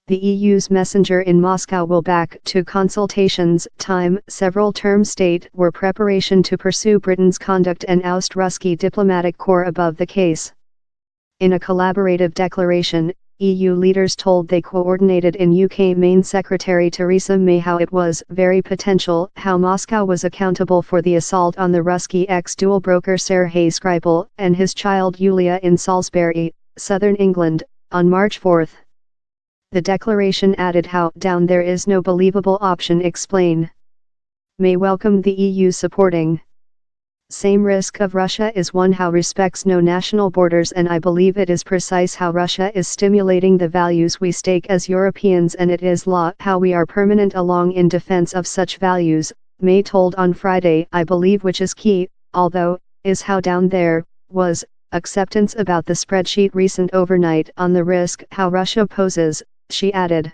The EU's messenger in Moscow will back to consultations time. Several terms state were preparation to pursue Britain's conduct and oust Ruski diplomatic corps above the case. In a collaborative declaration, EU leaders told they coordinated in UK Main Secretary Theresa May how it was very potential how Moscow was accountable for the assault on the Ruski ex-dual broker Sergei Skripal and his child Yulia in Salisbury, southern England, on March 4. The declaration added how down there is no believable option explain. May welcomed the EU supporting. Same risk of Russia is one how respects no national borders and I believe it is precise how Russia is stimulating the values we stake as Europeans and it is law how we are permanent along in defense of such values, May told on Friday I believe which is key, although, is how down there, was, acceptance about the spreadsheet recent overnight on the risk how Russia poses, she added.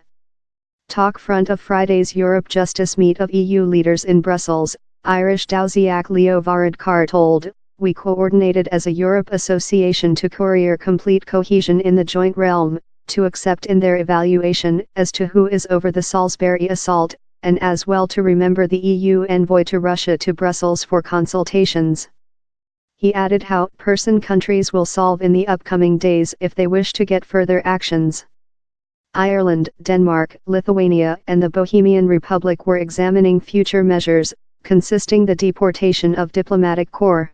Talk front of Friday's Europe Justice meet of EU leaders in Brussels, Irish Dowsiak Leo Varadkar told, we coordinated as a Europe association to courier complete cohesion in the joint realm, to accept in their evaluation as to who is over the Salisbury assault, and as well to remember the EU envoy to Russia to Brussels for consultations. He added how countries will solve in the upcoming days if they wish to get further actions. Ireland, Denmark, Lithuania and the Bohemian Republic were examining future measures, consisting the deportation of diplomatic corps.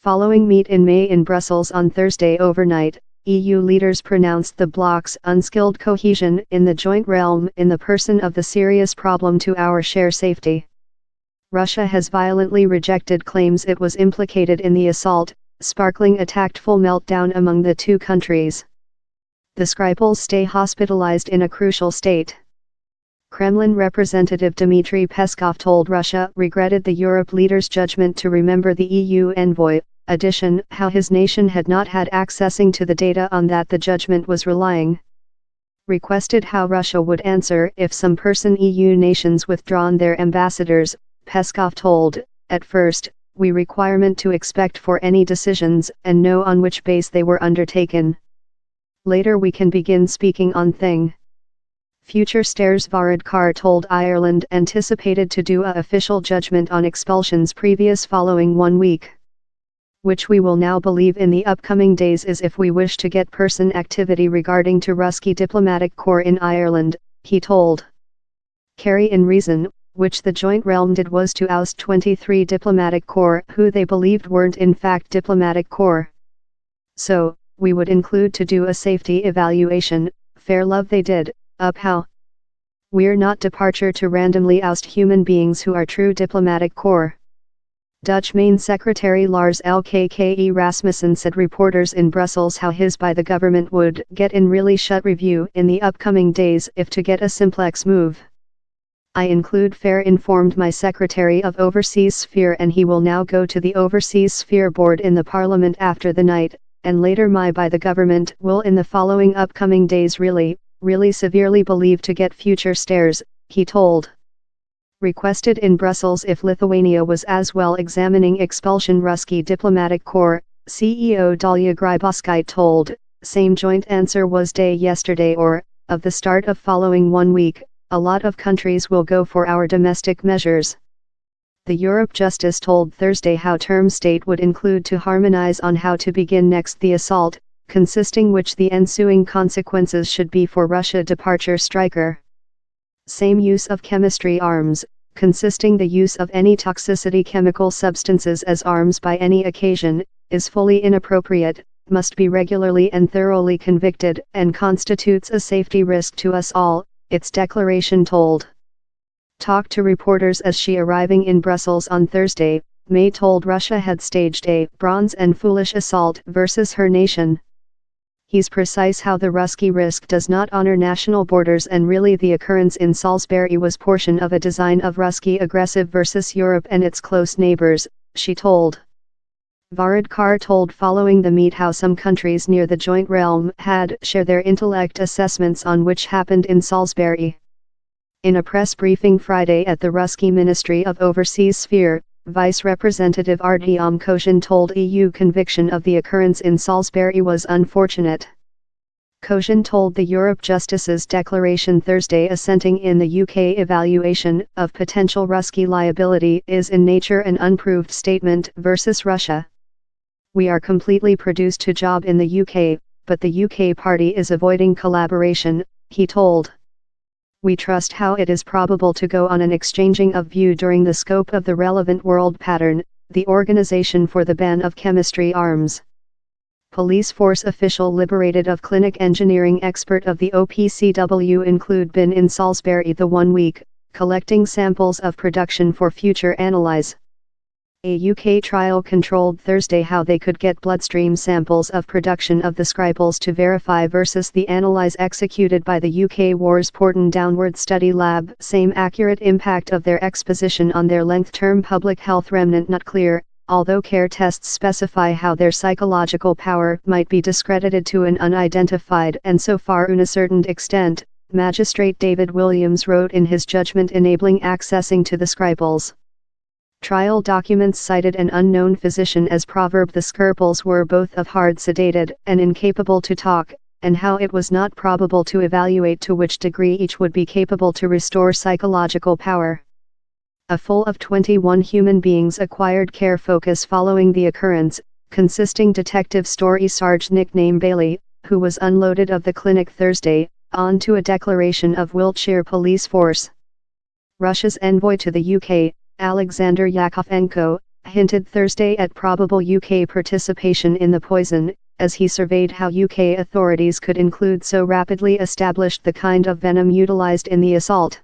Following meet in May in Brussels on Thursday overnight, EU leaders pronounced the bloc's unskilled cohesion in the joint realm in the person of the serious problem to our shared safety. Russia has violently rejected claims it was implicated in the assault, sparkling a tactful meltdown among the two countries. The Skripals stay hospitalized in a crucial state. Kremlin representative Dmitry Peskov told Russia regretted the Europe leaders' judgment to remember the EU envoy, addition how his nation had not had accessing to the data on that the judgment was relying. Requested how Russia would answer if some EU nations withdrawn their ambassadors, Peskov told, at first, we requirement to expect for any decisions and know on which base they were undertaken. Later we can begin speaking on thing. Future stairs Varadkar told Ireland anticipated to do a official judgment on expulsions previous following 1 week. Which we will now believe in the upcoming days is if we wish to get person activity regarding to Ruski diplomatic corps in Ireland, he told. Carry in reason, which the joint realm did was to oust 23 diplomatic corps who they believed weren't in fact diplomatic corps. So, we would include to do a safety evaluation, fair love they did, up how. We're not departure to randomly oust human beings who are true diplomatic corps. Dutch Main Secretary Lars Lkke Rasmussen said reporters in Brussels how his by the government would get in really shut review in the upcoming days if to get a simplex move. I include fair informed my Secretary of Overseas Sphere and he will now go to the Overseas Sphere Board in the Parliament after the night, and later my by the government will in the following upcoming days really severely believe to get future stairs, he told. Requested in Brussels if Lithuania was as well examining expulsion Ruski diplomatic corps, CEO Dalia Grybauskaite told, same joint answer was day yesterday or, of the start of following 1 week, a lot of countries will go for our domestic measures. The Europe Justice told Thursday how term state would include to harmonize on how to begin next the assault, consisting which the ensuing consequences should be for Russia departure striker. Same use of chemistry arms, consisting the use of any toxicity chemical substances as arms by any occasion, is fully inappropriate, must be regularly and thoroughly convicted and constitutes a safety risk to us all, its declaration told. Talked to reporters as she arriving in Brussels on Thursday, May told Russia had staged a bronze and foolish assault versus her nation. He's precise how the Ruski risk does not honor national borders and really the occurrence in Salisbury was portion of a design of Ruski aggressive versus Europe and its close neighbors, she told. Varadkar told following the meet how some countries near the joint realm had shared their intellect assessments on which happened in Salisbury. In a press briefing Friday at the Ruski Ministry of Overseas Sphere, Vice Representative Artyom Koshin told EU conviction of the occurrence in Salisbury was unfortunate. Koshin told the Europe Justice's declaration Thursday, assenting in the UK evaluation of potential Ruski liability is in nature an unproved statement versus Russia. We are completely produced to job in the UK, but the UK party is avoiding collaboration, he told. We trust how it is probable to go on an exchanging of view during the scope of the relevant world pattern, the Organization for the Ban of Chemistry Arms. Police force official liberated of clinic engineering expert of the OPCW include been in Salisbury the 1 week, collecting samples of production for future analyze. A UK trial controlled Thursday how they could get bloodstream samples of production of the Skripals to verify versus the analyze executed by the UK Wars Porton Downward Study Lab. Same accurate impact of their exposition on their length-term public health remnant not clear, although care tests specify how their psychological power might be discredited to an unidentified and so far unascertained extent, Magistrate David Williams wrote in his judgment enabling accessing to the Skripals. Trial documents cited an unknown physician as proverb the Skripals were both of hard sedated and incapable to talk, and how it was not probable to evaluate to which degree each would be capable to restore psychological power. A full of 21 human beings acquired care focus following the occurrence, consisting Detective Story Sarge nickname Bailey, who was unloaded of the clinic Thursday, on to a declaration of Wiltshire Police Force. Russia's envoy to the UK, Alexander Yakovenko, hinted Thursday at probable UK participation in the poison, as he surveyed how UK authorities could include so rapidly established the kind of venom utilized in the assault.